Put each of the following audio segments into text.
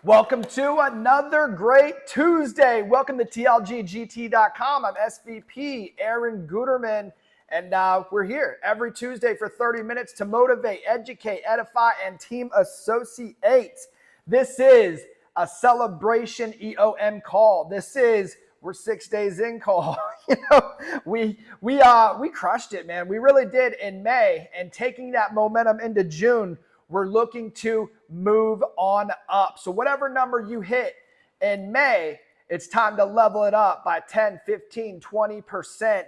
Welcome to another great Tuesday. Welcome to TLG-GT.com. I'm SVP Aaron Guetterman, and we're here every Tuesday for 30 minutes to motivate, educate, edify, and team associate. This is a celebration EOM call. We're 6 days in call. We crushed it, man. We really did in May, and taking that momentum into June, we're looking to move on up. So whatever number you hit in May, it's time to level it up by 10, 15, 20%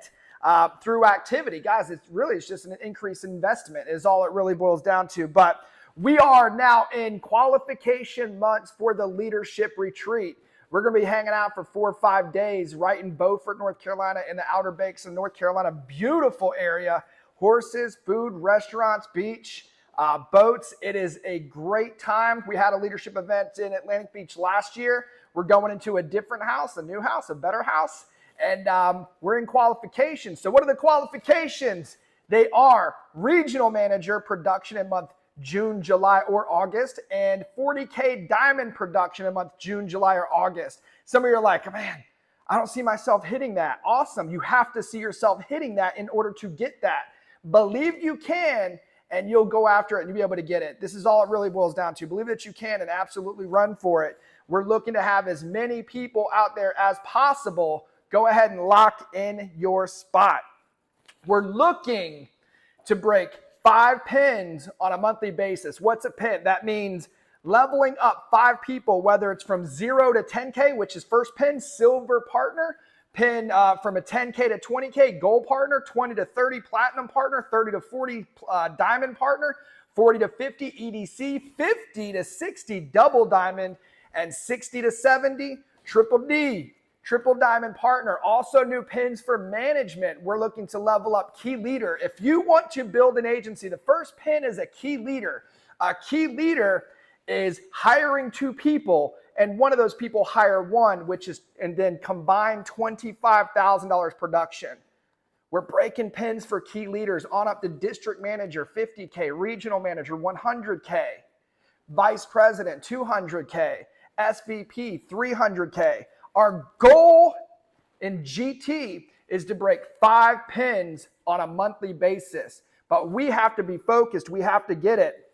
through activity. Guys, it's just an increase in investment is all it really boils down to. But we are now in qualification months for the leadership retreat. We're going to be hanging out for 4 or 5 days right in Beaufort, North Carolina, in the Outer Banks of North Carolina. Beautiful area. Horses, food, restaurants, beach. Boats. It is a great time. We had a leadership event in Atlantic Beach last year. We're going into a different house, a new house, a better house, and we're in qualifications. So what are the qualifications? They are regional manager production in month June, July, or August, and 40K diamond production in month June, July, or August. Some of you are like, man, I don't see myself hitting that. Awesome. You have to see yourself hitting that in order to get that. Believe you can, and you'll go after it and you'll be able to get it. This is all it really boils down to. Believe that you can and absolutely run for it. We're looking to have as many people out there as possible. Go ahead and lock in your spot. We're looking to break 5 pins on a monthly basis. What's a pin? That means leveling up 5 people, whether it's from 0 to 10K, which is first pin, silver partner, pin from a 10K to 20K, gold partner, 20 to 30 platinum partner, 30 to 40 diamond partner, 40 to 50 EDC, 50 to 60 double diamond, and 60 to 70 triple D, triple diamond partner. Also new pins for management. We're looking to level up key leader. If you want to build an agency, the first pin is a key leader. A key leader is hiring 2 people, and one of those people hire one, and then combine $25,000 production. We're breaking pins for key leaders on up to district manager, 50K, regional manager, 100K, vice president, 200K, SVP, 300K. Our goal in GT is to break 5 pins on a monthly basis, but we have to be focused. We have to get it.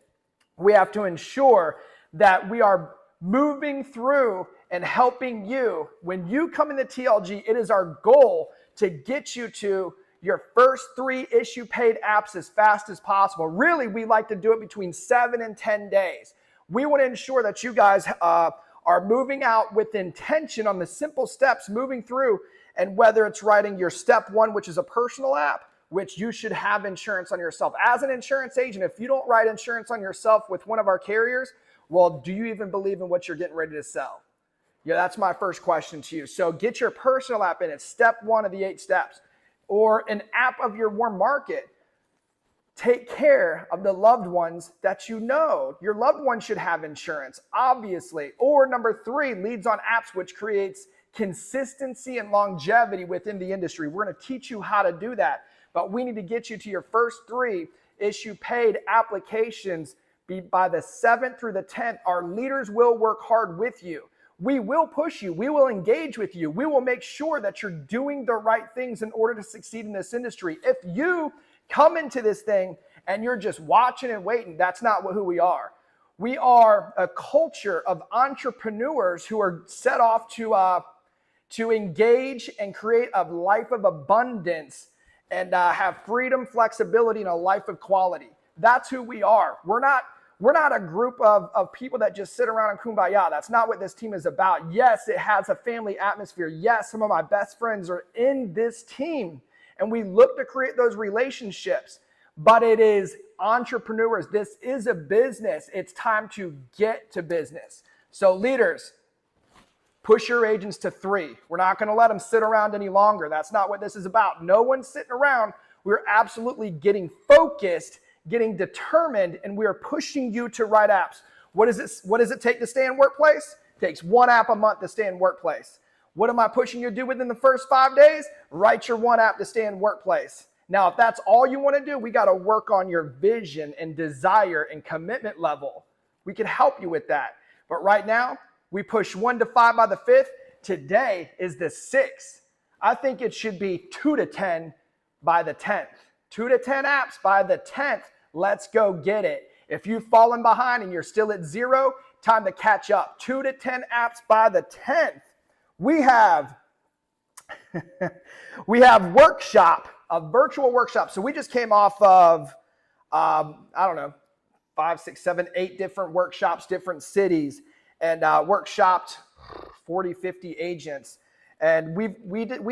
We have to ensure that we are moving through and helping you. When you come into TLG, it is our goal to get you to your first 3 issue paid apps as fast as possible. Really, we like to do it between 7 and 10 days. We want to ensure that you guys are moving out with intention on the simple steps moving through, and whether it's writing your step 1, which is a personal app, which you should have insurance on yourself. As an insurance agent, if you don't write insurance on yourself with one of our carriers, well, do you even believe in what you're getting ready to sell? Yeah, that's my first question to you. So get your personal app in. It's step 1 of the 8 steps. Or an app of your warm market. Take care of the loved ones that you know. Your loved ones should have insurance, obviously. Or number 3, leads on apps, which creates consistency and longevity within the industry. We're going to teach you how to do that. But we need to get you to your first 3 issue paid applications by the 7th through the 10th. Our leaders will work hard with you. We will push you. We will engage with you. We will make sure that you're doing the right things in order to succeed in this industry. If you come into this thing and you're just watching and waiting, that's not who we are. We are a culture of entrepreneurs who are set off to engage and create a life of abundance and have freedom, flexibility, and a life of quality. That's who we are. We're not a group of people that just sit around and kumbaya. That's not what this team is about. Yes, it has a family atmosphere. Yes, some of my best friends are in this team, and we look to create those relationships. But it is entrepreneurs. This is a business. It's time to get to business. So leaders, push your agents to 3. We're not going to let them sit around any longer. That's not what this is about. No one's sitting around. We're absolutely getting focused, getting determined, and we are pushing you to write apps. What does it take to stay in workplace? It takes 1 app a month to stay in workplace. What am I pushing you to do within the first 5 days? Write your 1 app to stay in workplace. Now, if that's all you want to do, we got to work on your vision and desire and commitment level. We can help you with that. But right now, we push 1 to 5 by the 5th. Today is the 6th. I think it should be 2 to 10 by the 10th. 2 to 10 apps by the 10th. Let's go get it. If you've fallen behind and you're still at 0, time to catch up. 2 to 10 apps by the 10th. We have workshop, a virtual workshop. So we just came off of, I don't know, 5, 6, 7, 8 different workshops, different cities, and workshopped 40, 50 agents. And we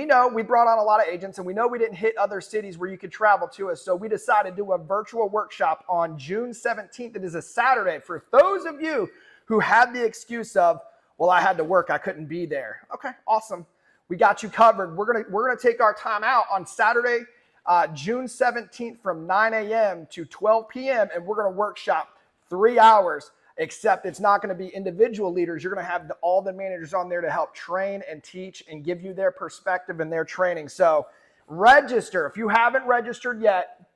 know we brought on a lot of agents, and we know we didn't hit other cities where you could travel to us. So we decided to do a virtual workshop on June 17th. It is a Saturday. For those of you who had the excuse of, well, I had to work, I couldn't be there. Okay, awesome. We got you covered. We're gonna take our time out on Saturday, June 17th from 9 a.m. to 12 p.m. and we're gonna workshop 3 hours. Except it's not going to be individual leaders. You're going to have all the managers on there to help train and teach and give you their perspective and their training. So register. If you haven't registered yet,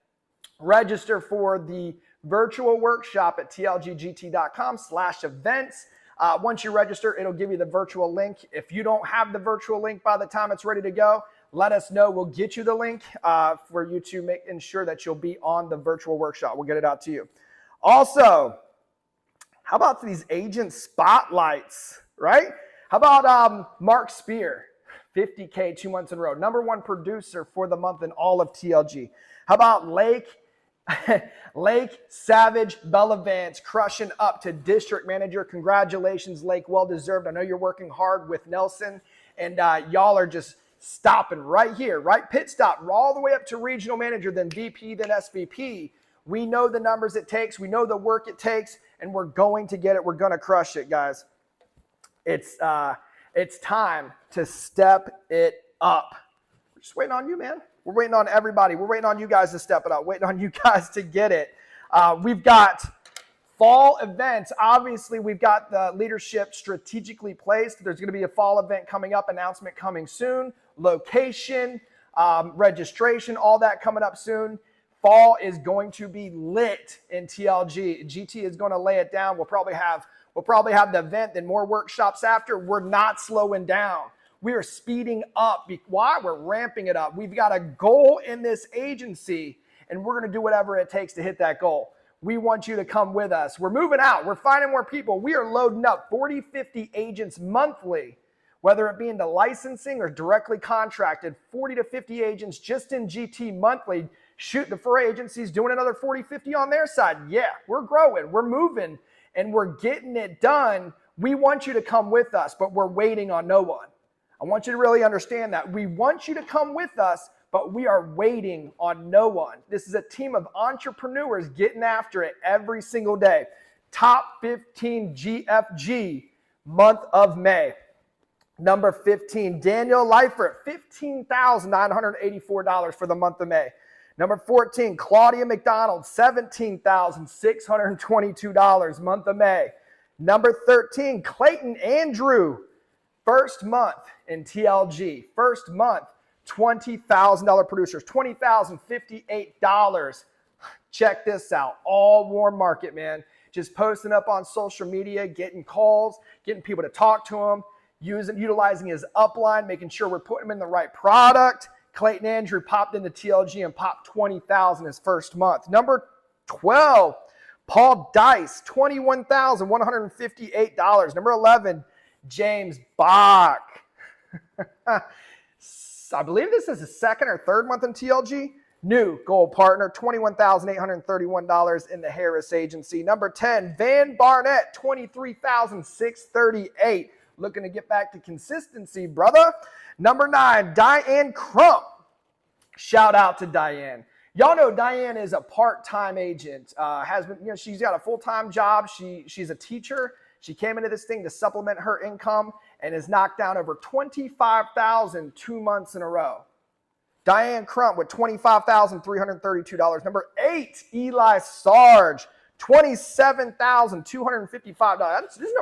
register for the virtual workshop at TLG-GT.com/events. Once you register, it'll give you the virtual link. If you don't have the virtual link by the time it's ready to go, let us know. We'll get you the link for you to ensure that you'll be on the virtual workshop. We'll get it out to you. Also, how about these agent spotlights, right? How about Mark Spear, 50K 2 months in a row, #1 producer for the month in all of TLG. How about Lake Savage Bellavance crushing up to district manager? Congratulations, Lake, well deserved. I know you're working hard with Nelson, and y'all are just stopping right here, right pit stop, all the way up to regional manager, then VP, then SVP. We know the numbers it takes. We know the work it takes, and we're going to get it. We're going to crush it, guys. It's time to step it up. We're just waiting on you, man. We're waiting on everybody. We're waiting on you guys to step it up. Waiting on you guys to get it. We've got fall events. Obviously, we've got the leadership strategically placed. There's going to be a fall event coming up, announcement coming soon, location, registration, all that coming up soon. Fall is going to be lit in TLG. GT is going to lay it down. We'll probably have the event, then more workshops after. We're not slowing down. We are speeding up. Why? We're ramping it up. We've got a goal in this agency, and we're going to do whatever it takes to hit that goal. We want you to come with us. We're moving out. We're finding more people. We are loading up 40, 50 agents monthly, whether it be into licensing or directly contracted, 40 to 50 agents just in GT monthly. Shoot, the 4 agencies doing another 40, 50 on their side. Yeah, we're growing, we're moving, and we're getting it done. We want you to come with us, but we're waiting on no one. I want you to really understand that. We want you to come with us, but we are waiting on no one. This is a team of entrepreneurs getting after it every single day. Top 15 GFG month of May. Number 15, Daniel Leifert, $15,984 for the month of May. Number 14, Claudia McDonald, $17,622, month of May. Number 13, Clayton Andrew, first month in TLG. First month, $20,000 producers, $20,058. Check this out. All warm market, man. Just posting up on social media, getting calls, getting people to talk to him, utilizing his upline, making sure we're putting him in the right product. Clayton Andrew popped into TLG and popped $20,000 his first month. Number 12, Paul Dice, $21,158. Number 11, James Bach. I believe this is his second or third month in TLG. New gold partner, $21,831 in the Harris Agency. Number 10, Van Barnett, $23,638. Looking to get back to consistency, brother. Number 9, Diane Crump. Shout out to Diane. Y'all know Diane is a part-time agent. Has been, she's got a full-time job. She's a teacher. She came into this thing to supplement her income and has knocked down over $25,000 2 months in a row. Diane Crump with $25,332. Number 8, Eli Sarge, $27,255. This is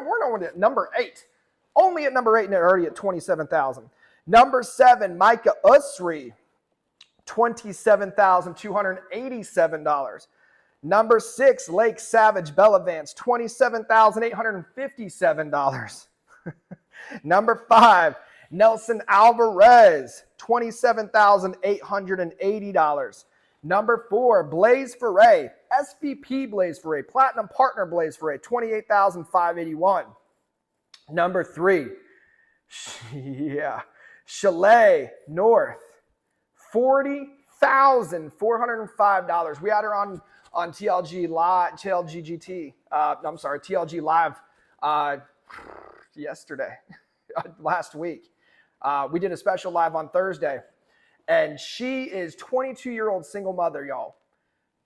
number 8. Only at number 8 and already at $27,000. Number 7, Micah Usry, $27,287. Number 6, Lake Savage Bella Vance, $27,857. Number 5, Nelson Alvarez, $27,880. Number 4, Blaze Foray, SVP Blaze Foray, Platinum Partner Blaze Foray, $28,581. Number 3, Chalet North, $40,405. We had her on TLG Live, TLG-GT. TLG Live yesterday, last week. We did a special live on Thursday, and she is 22-year-old single mother, y'all.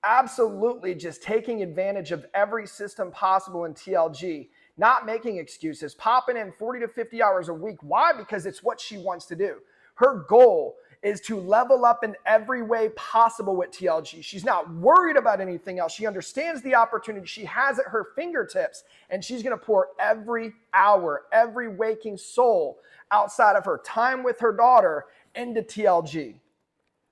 Absolutely just taking advantage of every system possible in TLG, not making excuses, popping in 40 to 50 hours a week. Why? Because it's what she wants to do. Her goal is to level up in every way possible with TLG. She's not worried about anything else. She understands the opportunity she has at her fingertips, and she's going to pour every hour, every waking soul outside of her time with her daughter into TLG.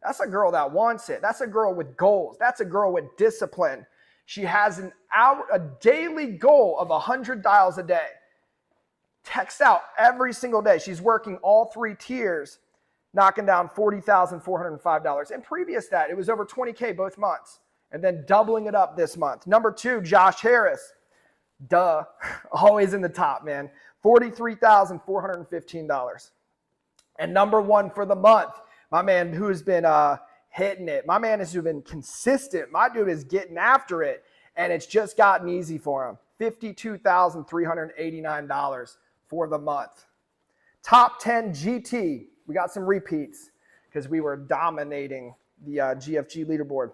That's a girl that wants it. That's a girl with goals. That's a girl with discipline. She has a daily goal of 100 dials a day. Text out every single day. She's working all 3 tiers, knocking down $40,405. And previous to that, it was over 20K both months, and then doubling it up this month. Number 2, Josh Harris. Duh. Always in the top, man. $43,415. And number 1 for the month, my man who's been hitting it. My man has been consistent. My dude is getting after it, and it's just gotten easy for him. $52,389 for the month. Top 10 GT. We got some repeats because we were dominating the GFG leaderboard.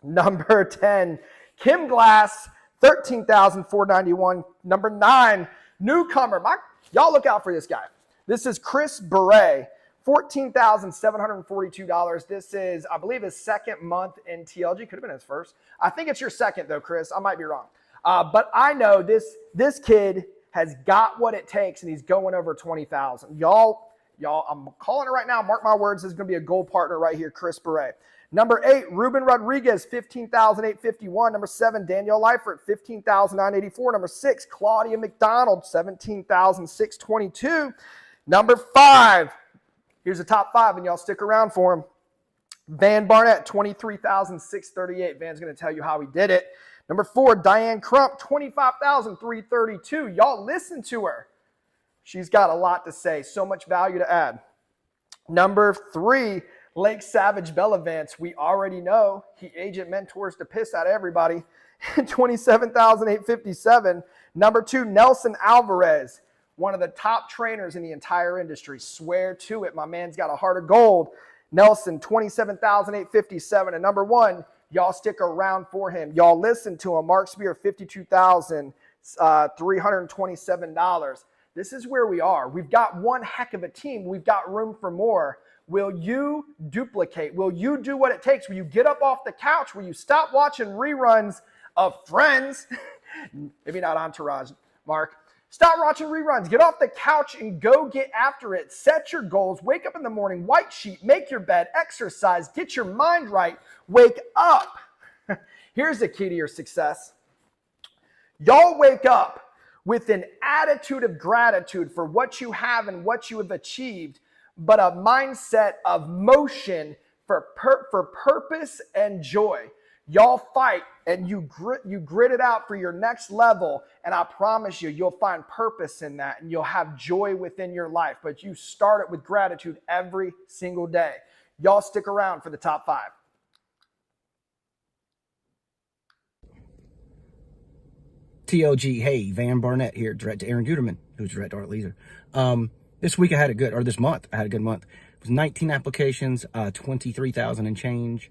Number 10, Kim Glass, $13,491. Number 9, newcomer. Y'all look out for this guy. This is Chris Beret, $14,742. This is, I believe, his second month in TLG. Could have been his first. I think it's your second, though, Chris. I might be wrong. But I know this kid has got what it takes, and he's going over 20,000. Y'all, I'm calling it right now. Mark my words. This is going to be a gold partner right here, Chris Beret. Number 8, Ruben Rodriguez, $15,851. Number 7, Danielle Leifert, $15,984. Number 6, Claudia McDonald, $17,622. Number 5, here's the top 5, and y'all stick around for him. Van Barnett, $23,638. Van's going to tell you how he did it. Number 4, Diane Crump, $25,332. Y'all listen to her. She's got a lot to say, so much value to add. Number 3, Lake Savage Bella Vance. We already know he agent mentors to piss out everybody. $27,857. Number 2, Nelson Alvarez, one of the top trainers in the entire industry. Swear to it. My man's got a heart of gold. Nelson, $27,857. And number 1, y'all stick around for him. Y'all listen to him. Mark Spear, $52,327. This is where we are. We've got one heck of a team. We've got room for more. Will you duplicate? Will you do what it takes? Will you get up off the couch? Will you stop watching reruns of Friends? Maybe not Entourage, Mark. Stop watching reruns. Get off the couch and go get after it. Set your goals. Wake up in the morning, white sheet, make your bed, exercise, get your mind right. Wake up. Here's the key to your success. Y'all wake up with an attitude of gratitude for what you have and what you have achieved, but a mindset of motion for purpose and joy. Y'all fight and you grit it out for your next level, and I promise you, you'll find purpose in that and you'll have joy within your life, but you start it with gratitude every single day. Y'all stick around for the top 5. TLG, hey, Van Barnett here, direct to Aaron Guetterman, who's direct to Art Leaser. This week I had a good, or this month, I had a good month. It was 19 applications, 23,000 and change.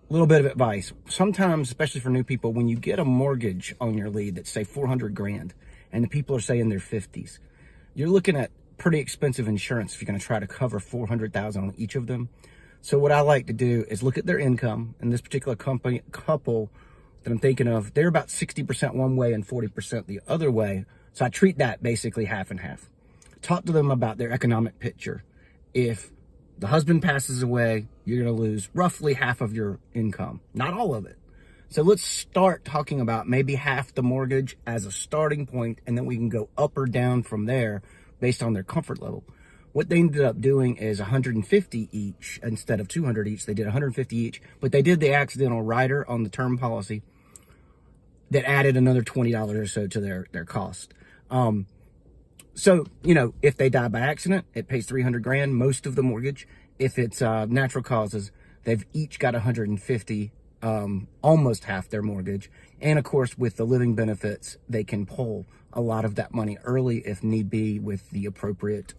A little bit of advice. Sometimes, especially for new people, when you get a mortgage on your lead that's say 400 grand and the people are saying they're 50s, you're looking at pretty expensive insurance if you're going to try to cover 400,000 on each of them. So what I like to do is look at their income. And this particular couple that I'm thinking of, they're about 60% one way and 40% the other way. So I treat that basically half and half. Talk to them about their economic picture. If the husband passes away, you're going to lose roughly half of your income. Not all of it. So let's start talking about maybe half the mortgage as a starting point, and then we can go up or down from there based on their comfort level. What they ended up doing is 150 each instead of 200 each. They did 150 each, but they did the accidental rider on the term policy that added another $20 or so to their cost. So, you know, if they die by accident, it pays 300 grand, most of the mortgage. If it's natural causes, they've each got 150, almost half their mortgage. And of course, with the living benefits, they can pull a lot of that money early if need be with the appropriate,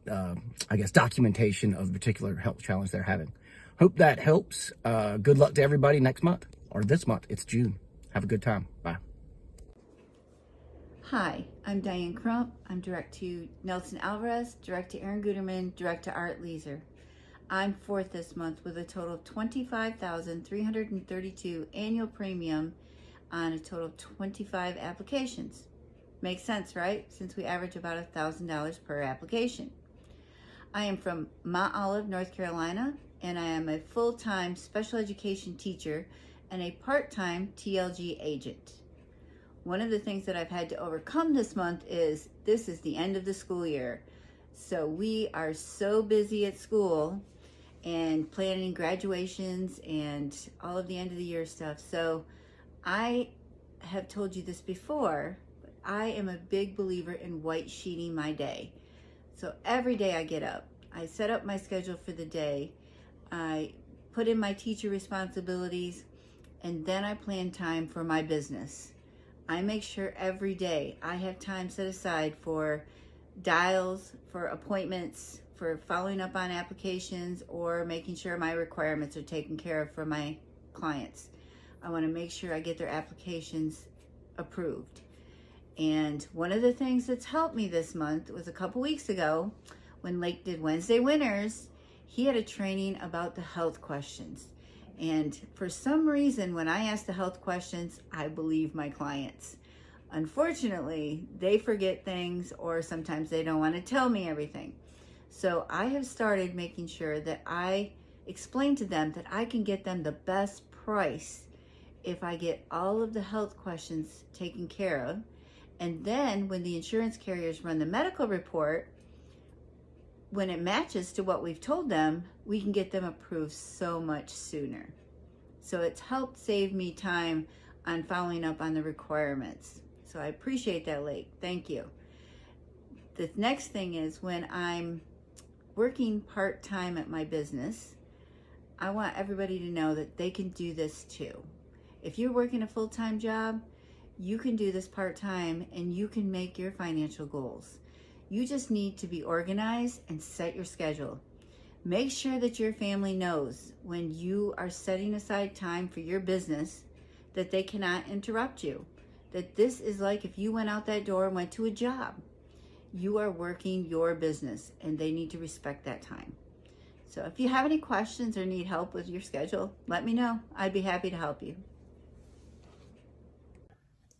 I guess, documentation of the particular health challenge they're having. Hope that helps. Good luck to everybody next month, or this month. It's June. Have a good time. Bye. Hi, I'm Diane Crump. I'm direct to Nelson Alvarez, direct to Aaron Guetterman, direct to Art Leeser. I'm fourth this month with a total of $25,332 annual premium on a total of 25 applications. Makes sense, right? Since we average about $1,000 per application. I am from Mount Olive, North Carolina, and I am a full-time special education teacher and a part-time TLG agent. One of the things that I've had to overcome this month is this is the end of the school year. So we are so busy at school and planning graduations and all of the end of the year stuff. So I have told you this before, but I am a big believer in white sheeting my day. So every day I get up, I set up my schedule for the day, I put in my teacher responsibilities, and then I plan time for my business. I make sure every day I have time set aside for dials, for appointments, for following up on applications, or making sure my requirements are taken care of for my clients. I want to make sure I get their applications approved. And one of the things that's helped me this month was a couple weeks ago when Lake did Wednesday Winners, he had a training about the health questions. And for some reason, when I ask the health questions, I believe my clients. Unfortunately, they forget things, or sometimes they don't want to tell me everything. So I have started making sure that I explain to them that I can get them the best price if I get all of the health questions taken care of. And then when the insurance carriers run the medical report, when it matches to what we've told them, we can get them approved so much sooner. So it's helped save me time on following up on the requirements. So I appreciate that, Lake. Thank you. The next thing is when I'm working part-time at my business, I want everybody to know that they can do this too. If you're working a full-time job, you can do this part-time and you can make your financial goals. You just need to be organized and set your schedule. Make sure that your family knows when you are setting aside time for your business that they cannot interrupt you. That this is like if you went out that door and went to a job. You are working your business and they need to respect that time. So if you have any questions or need help with your schedule, let me know. I'd be happy to help you.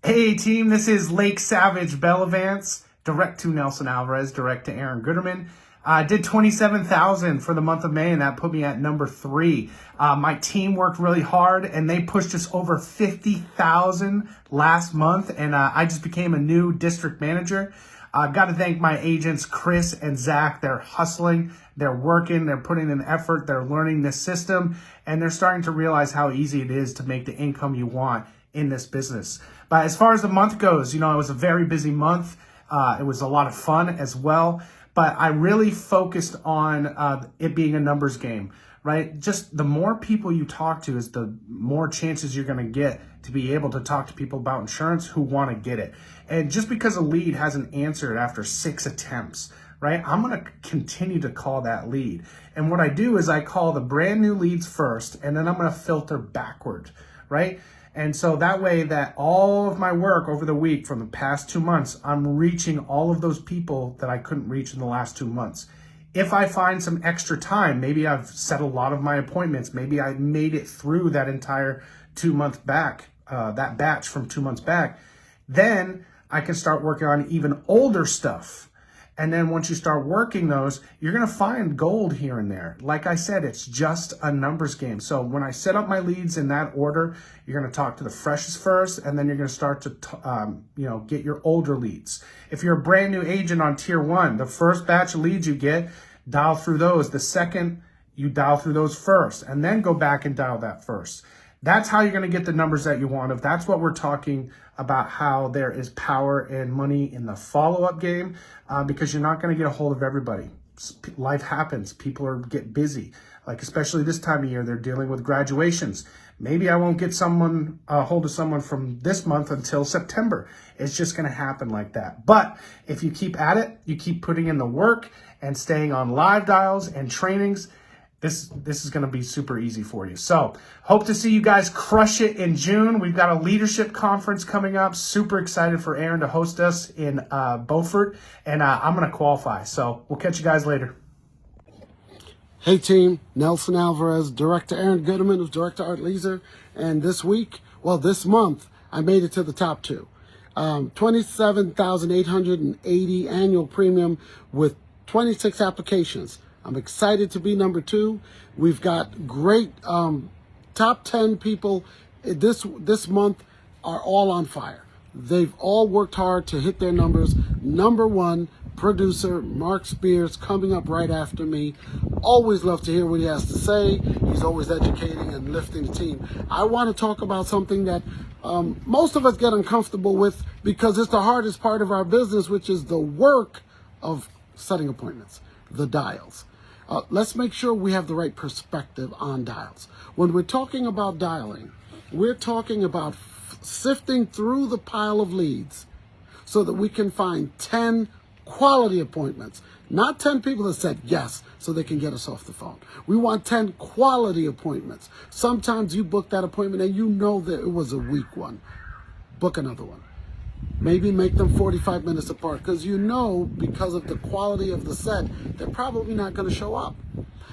Hey team, this is Lake Savage Bellavance, direct to Nelson Alvarez, direct to Aaron Guetterman. I did 27,000 for the month of May, and that put me at number 3. My team worked really hard, and they pushed us over 50,000 last month, and I just became a new district manager. I've got to thank my agents, Chris and Zach. They're hustling, they're working, they're putting in effort, they're learning this system, and they're starting to realize how easy it is to make the income you want in this business. But as far as the month goes, you know, it was a very busy month. It was a lot of fun as well. But I really focused on it being a numbers game, right? Just the more people you talk to is the more chances you're going to get to be able to talk to people about insurance who want to get it. And just because a lead hasn't answered after 6 attempts, right? I'm going to continue to call that lead. And what I do is I call the brand new leads first, and then I'm going to filter backward, right? And so that way that all of my work over the week from the past 2 months, I'm reaching all of those people that I couldn't reach in the last 2 months. If I find some extra time, maybe I've set a lot of my appointments, maybe I made it through that entire 2 month back, that batch from 2 months back, then I can start working on even older stuff. And then once you start working those, you're going to find gold here and there. Like I said, it's just a numbers game. So when I set up my leads in that order, you're going to talk to the freshest first, and then you're going to start to, get your older leads. If you're a brand new agent on tier 1, the first batch of leads you get, dial through those. The second, you dial through those first, and then go back and dial that first. That's how you're going to get the numbers that you want. If that's what we're talking about, how there is power and money in the follow-up game, because you're not going to get a hold of everybody. Life happens. People get busy. Like especially this time of year, they're dealing with graduations. Maybe I won't get a hold of someone from this month until September. It's just going to happen like that. But if you keep at it, you keep putting in the work and staying on live dials and trainings, this is going to be super easy for you. So hope to see you guys crush it in June. We've got a leadership conference coming up. Super excited for Aaron to host us in Beaufort, and I'm going to qualify. So we'll catch you guys later. Hey team, Nelson Alvarez, Director Aaron Guetterman of Director Art Leaser, and this month, I made it to the top 2. $27,880 annual premium with 26 applications. I'm excited to be number 2. We've got great top 10 people this month are all on fire. They've all worked hard to hit their numbers. Number 1 producer Mark Spears coming up right after me. Always love to hear what he has to say. He's always educating and lifting the team. I want to talk about something that most of us get uncomfortable with because it's the hardest part of our business, which is the work of setting appointments, the dials. Let's make sure we have the right perspective on dials. When we're talking about dialing, we're talking about sifting through the pile of leads so that we can find 10 quality appointments. Not 10 people that said yes so they can get us off the phone. We want 10 quality appointments. Sometimes you book that appointment and you know that it was a weak one. Book another one. Maybe make them 45 minutes apart because because of the quality of the set, they're probably not going to show up.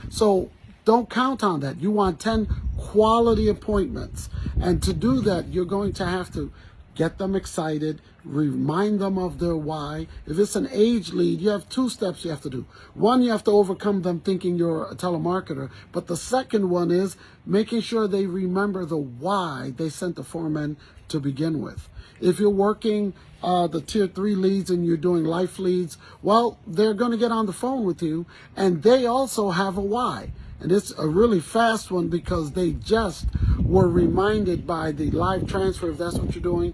So don't count on that. You want 10 quality appointments. And to do that, you're going to have to get them excited, remind them of their why. If it's an age lead, you have 2 steps you have to do. One, you have to overcome them thinking you're a telemarketer. But the second one is making sure they remember the why they sent the form in to begin with. If you're working the tier 3 leads and you're doing life leads, well, they're going to get on the phone with you and they also have a why. And it's a really fast one because they just were reminded by the live transfer, if that's what you're doing,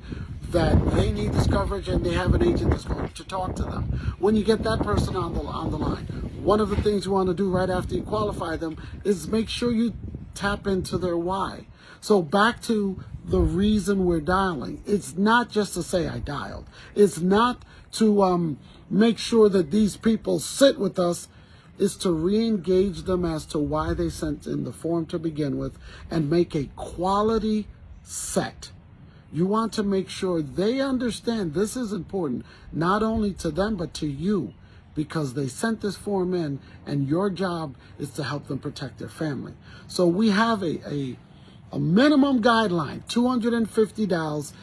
that they need this coverage and they have an agent that's going to talk to them. When you get that person on the line, one of the things you want to do right after you qualify them is make sure you tap into their why. So back to the reason we're dialing. It's not just to say I dialed. It's not to make sure that these people sit with us. It's to re-engage them as to why they sent in the form to begin with and make a quality set. You want to make sure they understand this is important, not only to them, but to you, because they sent this form in and your job is to help them protect their family. So we have a minimum guideline, 250 dials,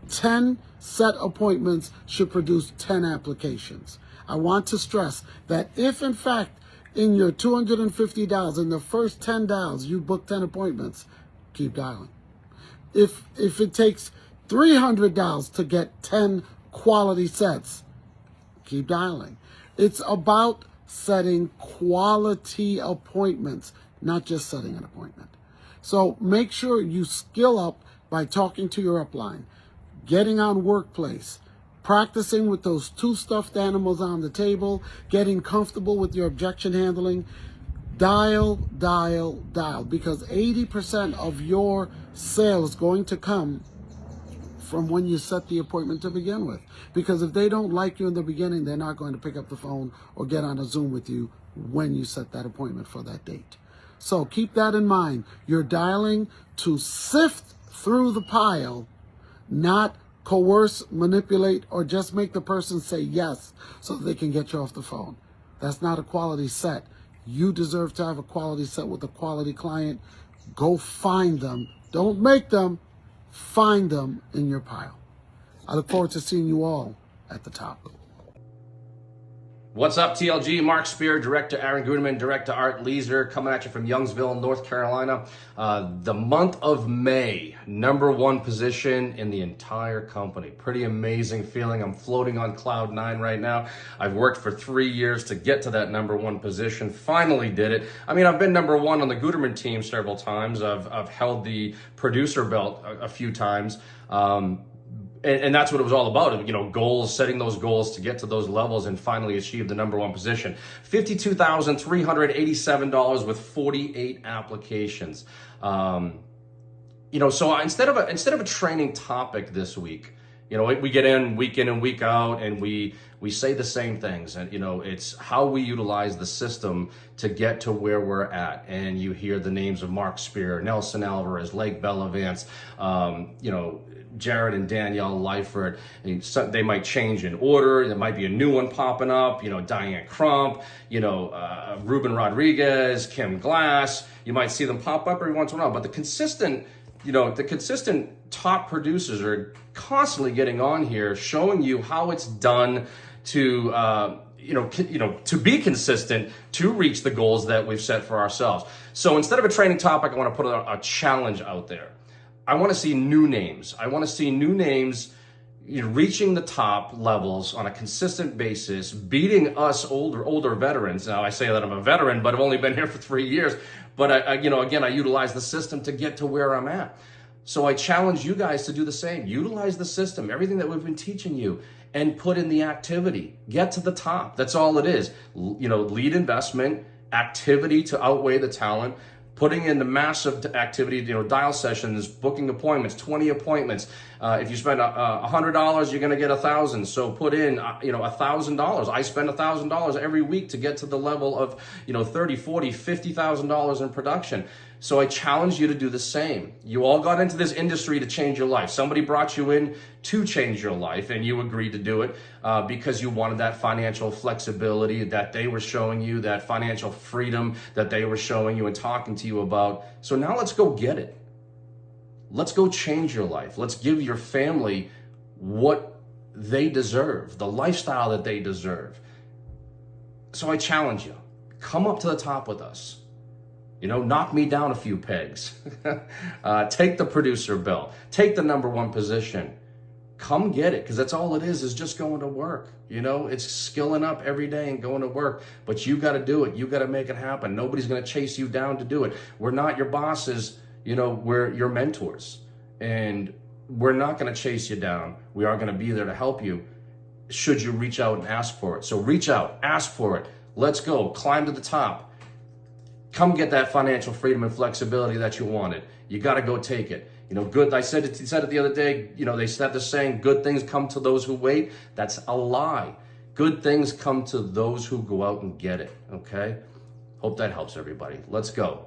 10 set appointments should produce 10 applications. I want to stress that if in fact in your 250 dials, in the first 10 dials, you book 10 appointments, keep dialing. If it takes 300 dials to get 10 quality sets, keep dialing. It's about setting quality appointments, not just setting an appointment. So make sure you skill up by talking to your upline, getting on Workplace, practicing with those 2 stuffed animals on the table, getting comfortable with your objection handling. Dial, dial, dial, because 80% of your sale is going to come from when you set the appointment to begin with. Because if they don't like you in the beginning, they're not going to pick up the phone or get on a Zoom with you when you set that appointment for that date. So keep that in mind. You're dialing to sift through the pile, not coerce, manipulate, or just make the person say yes so that they can get you off the phone. That's not a quality set. You deserve to have a quality set with a quality client. Go find them. Don't make them. Find them in your pile. I look forward to seeing you all at the top. What's up, TLG? Mark Spear, director Aaron Guetterman, director Art Leeser, coming at you from Youngsville, North Carolina. The month of May, #1 position in the entire company. Pretty amazing feeling. I'm floating on cloud 9 right now. I've worked for 3 years to get to that #1 position. Finally did it. I mean, I've been #1 on the Guetterman team several times. I've held the producer belt a few times. And that's what it was all about, you know, goals, setting those goals to get to those levels and finally achieve the #1 position. $52,387 with 48 applications. You know, so instead of a training topic this week, you know, we get in week in and week out and we say the same things, and you know, it's how we utilize the system to get to where we're at. And you hear the names of Mark Spear, Nelson Alvarez, Lake Bellavance, you know, Jared and Danielle Leifert. And they might change in order. There might be a new one popping up, you know, Diane Crump, you know, Ruben Rodriguez, Kim Glass. You might see them pop up every once in a while, but the consistent top producers are constantly getting on here, showing you how it's done to, to be consistent, to reach the goals that we've set for ourselves. So instead of a training topic, I want to put a challenge out there. I want to see new names. I want to see new names, you know, reaching the top levels on a consistent basis, beating us older veterans. Now I say that I'm a veteran, but I've only been here for 3 years. But I utilize the system to get to where I'm at. So I challenge you guys to do the same. Utilize the system, everything that we've been teaching you, and put in the activity. Get to the top. That's all it is. You know, lead investment, activity to outweigh the talent. Putting in the massive activity, you know, dial sessions, booking appointments, 20 appointments. If you spend $100, you're going to get 1,000. So put in, $1,000. I spend $1,000 every week to get to the level of, you know, $30,000, $40,000, $50,000 in production. So I challenge you to do the same. You all got into this industry to change your life. Somebody brought you in to change your life, and you agreed to do it because you wanted that financial flexibility that they were showing you, that financial freedom that they were showing you and talking to you about. So now let's go get it. Let's go change your life. Let's give your family what they deserve, the lifestyle that they deserve. So I challenge you, come up to the top with us. You know, knock me down a few pegs. Take the producer belt. Take the #1 position. Come get it, because that's all it is just going to work. You know, it's skilling up every day and going to work. But you got to do it. You got to make it happen. Nobody's going to chase you down to do it. We're not your bosses. You know, we're your mentors. And we're not going to chase you down. We are going to be there to help you should you reach out and ask for it. So reach out, ask for it. Let's go. Climb to the top. Come get that financial freedom and flexibility that you wanted. You got to go take it. You know, good. I said it the other day. You know, they said the saying, "Good things come to those who wait." That's a lie. Good things come to those who go out and get it. Okay. Hope that helps everybody. Let's go.